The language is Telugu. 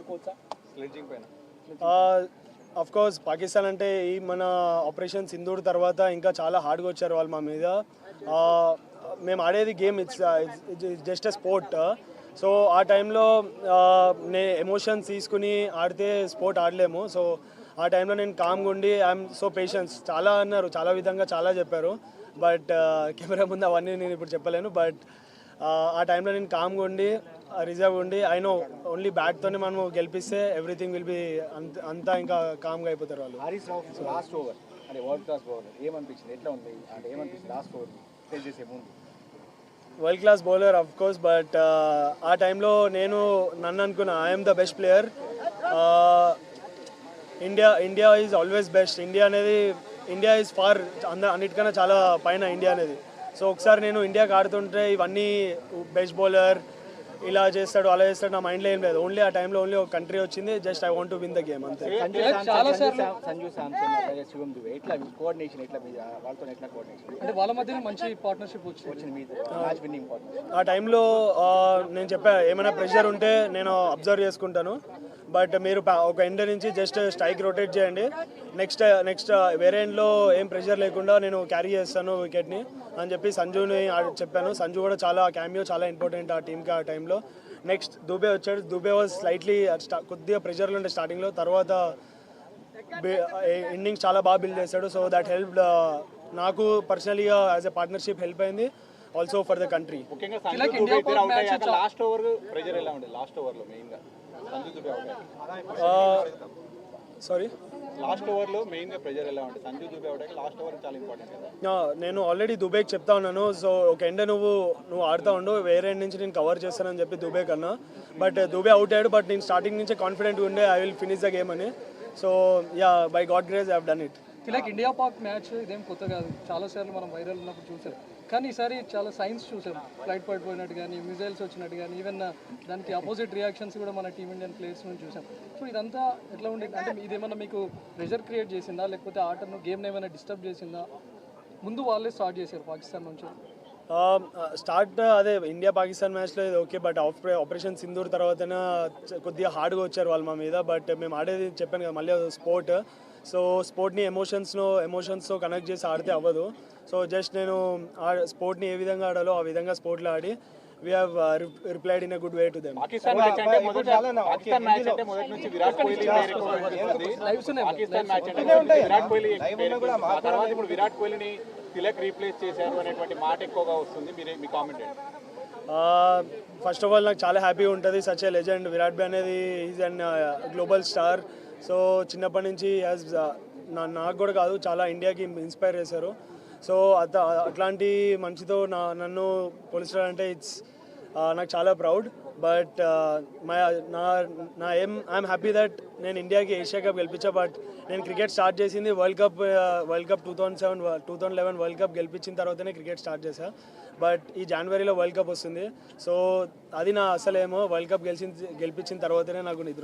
అనుకోవచ్చా స్లెడ్జింగ్ పైన? అఫ్ కోర్స్ పాకిస్తాన్ అంటే ఈ మన ఆపరేషన్ సింధూర్ తర్వాత ఇంకా చాలా హార్డ్గా వచ్చారు వాళ్ళు మా మీద. మేము ఆడేది game, it's just a sport. So ఆ టైంలో ఎమోషన్స్ తీసుకుని ఆడితే స్పోర్ట్ ఆడలేము. సో ఆ టైంలో నేను కామ్గా ఉండి ఐఎమ్ సో పేషెన్స్ చాలా అన్నారు, చాలా విధంగా చాలా చెప్పారు. బట్ కెమెరా ముందు అవన్నీ నేను ఇప్పుడు చెప్పలేను. బట్ ఆ టైంలో నేను కామ్గా ఉండి రిజర్వ్ ఉండి ఐ నో ఓన్లీ బ్యాట్తోనే మనం గెలిపిస్తే ఎవ్రీథింగ్ విల్ బి అంతా ఇంకా కామ్గా అయిపోతారు వాళ్ళు. హారీస్ రావు లాస్ట్ ఓవర్ అంటే వరల్డ్ క్లాస్ బౌలర్, ఏమనిపించింది, ఎట్లా ఉంది అంటే ఏమనిపించింది లాస్ట్ ఓవర్ ఫేస్ చేసే ముందు? World class bowler of course, but ఆ టైంలో నన్ను అనుకున్నా I'm the best player. India is always best. India is far అన్నిటికన్నా చాలా పైన ఇండియా అనేది. సో ఒకసారి నేను ఇండియాకి ఆడుతుంటే ఇవన్నీ బెస్ట్ బౌలర్ ఇలా చేస్తాడు అలా చేస్తాడు నా మైండ్లో ఏం లేదు. ఓన్లీ ఆ టైంలో ఓన్లీ ఒక కంట్రీ వచ్చింది, just I want to win the game అంతే. సంజు శాంసన్ శివం దుబే ఎట్లా కోఆర్డినేషన్, ఎట్లా వాళ్ళతో ఎట్లా కోఆర్డినేషన్ అంటే వాళ్ళ మధ్య మంచి పార్ట్నర్షిప్ వచ్చింది మీ మ్యాచ్ విన్నింగ్ పార్ట్నర్షిప్? ఆ టైంలో నేను చెప్పా ఏమైనా ప్రెషర్ ఉంటే నేను అబ్జర్వ్ చేసుకుంటాను. బట్ మీరు ఒక ఎండ్ నుంచి జస్ట్ స్ట్రైక్ రొటేట్ చేయండి, నెక్స్ట్ వేరే ఎండ్లో ఏం ప్రెషర్ లేకుండా నేను క్యారీ చేస్తాను వికెట్ని అని చెప్పి సంజుని చెప్పాను. సంజు కూడా చాలా క్యామియో చాలా ఇంపార్టెంట్ ఆ టీంకి ఆ టైంలో. నెక్స్ట్ దుబే వచ్చాడు. దుబే వాజ్ స్లైట్లీ కొద్దిగా ప్రెషర్లో ఉండే స్టార్టింగ్లో, తర్వాత ఇన్నింగ్స్ చాలా బాగా బిల్డ్ చేశాడు. సో దట్ హెల్ప్ నాకు పర్సనలీగా యాజ్ ఎ పార్ట్నర్షిప్ హెల్ప్ అయింది, also for the country. Last over pressure ఎలా ఉండే? లాస్ట్ ఓవర్లో మెయిన్గా సంజు దుబే సారీ లాస్ట్ ఓవర్లో మెయిన్గా ప్రెషర్ ఎలా ఉండే? Sanju Dube out last over చాలా ఇంపార్టెంట్ కదా. నేను ఆల్రెడీ దుబేకి చెప్తా ఉన్నాను. సో ఒక ఎండ్ నువ్వు ఆడుతూ ఉండు, వేరే ఎండ్ నుంచి నేను కవర్ చేస్తానని చెప్పి దుబే కన్నా. బట్ దుబే అవుట్ అయ్యాడు. బట్ నేను స్టార్టింగ్ నుంచే కాన్ఫిడెంట్గా ఉండే I will finish the game అని. So yeah, by God grace I have done it. Like India Pak match ఇదేం కొత్త కాదు, చాలాసార్లు మనం వైరల్ ఉన్నప్పుడు చూసాం. కానీ ఈసారి చాలా సైన్స్ చూసాం, ఫ్లైట్ పడిపోయినట్టు కానీ మిజైల్స్ వచ్చినట్టు కానీ ఈవెన్ దానికి అపోజిట్ రియాక్షన్స్ కూడా మన టీమ్ ఇండియన్ ప్లేయర్స్ నుంచి చూసాం. సో ఇదంతా ఎట్లా ఉండేది అంటే ఇదేమన్నా మీకు ప్రెషర్ క్రియేట్ చేసిందా, లేకపోతే ఆటను గేమ్ని ఏమైనా డిస్టర్బ్ చేసిందా? ముందు వాళ్ళే స్టార్ట్ చేశారు పాకిస్తాన్ నుంచి. అదే ఇండియా పాకిస్తాన్ మ్యాచ్లో ఇది ఓకే, బట్ ఆపరేషన్ సింధూర్ తర్వాతనే కొద్దిగా హార్డ్గా వచ్చారు వాళ్ళు మా మీద. బట్ మేము ఆడేది చెప్పాను కదా మళ్ళీ స్పోర్ట్. సో స్పోర్ట్ని ఎమోషన్స్తో కనెక్ట్ చేసి ఆడితే అవ్వదు. సో జస్ట్ నేను స్పోర్ట్ని ఏ విధంగా ఆడాలో ఆ విధంగా స్పోర్ట్లో ఆడి we have replied in a good way to them. Pakistan match అంటే మొదటి నుంచి విరాట్ కోహ్లీ తర్వాత ఇప్పుడు విరాట్ కోహ్లీని తిలక్ రీప్లేస్ చేశారు అనేటువంటి మాట ఎక్కువగా వస్తుంది, మీ కామెంట్ ఏంటి? ఫస్ట్ ఆఫ్ ఆల్ నాకు చాలా హ్యాపీగా ఉంటుంది. సచ్ ఏ లెజెండ్ విరాట్ భాయ్ అనేది is an global star. So చిన్నప్పటి నుంచి నాకు కూడా కాదు చాలా ఇండియాకి ఇన్స్పైర్ చేశారు. సో అట్లాంటి మనిషితో నన్ను పోలిస్తాడంటే నాకు చాలా proud. But I'm happy that నేను ఇండియాకి ఏషియా కప్ గెలిపించా. బట్ నేను క్రికెట్ స్టార్ట్ చేసింది వరల్డ్ కప్ 2011 వరల్డ్ కప్ గెలిపించిన తర్వాతనే క్రికెట్ స్టార్ట్ చేశా. బట్ ఈ జనవరిలో వరల్డ్ కప్ వస్తుంది. సో అది నా అసలేమో వరల్డ్ కప్ గెలిపించిన తర్వాతనే నాకు నిద్ర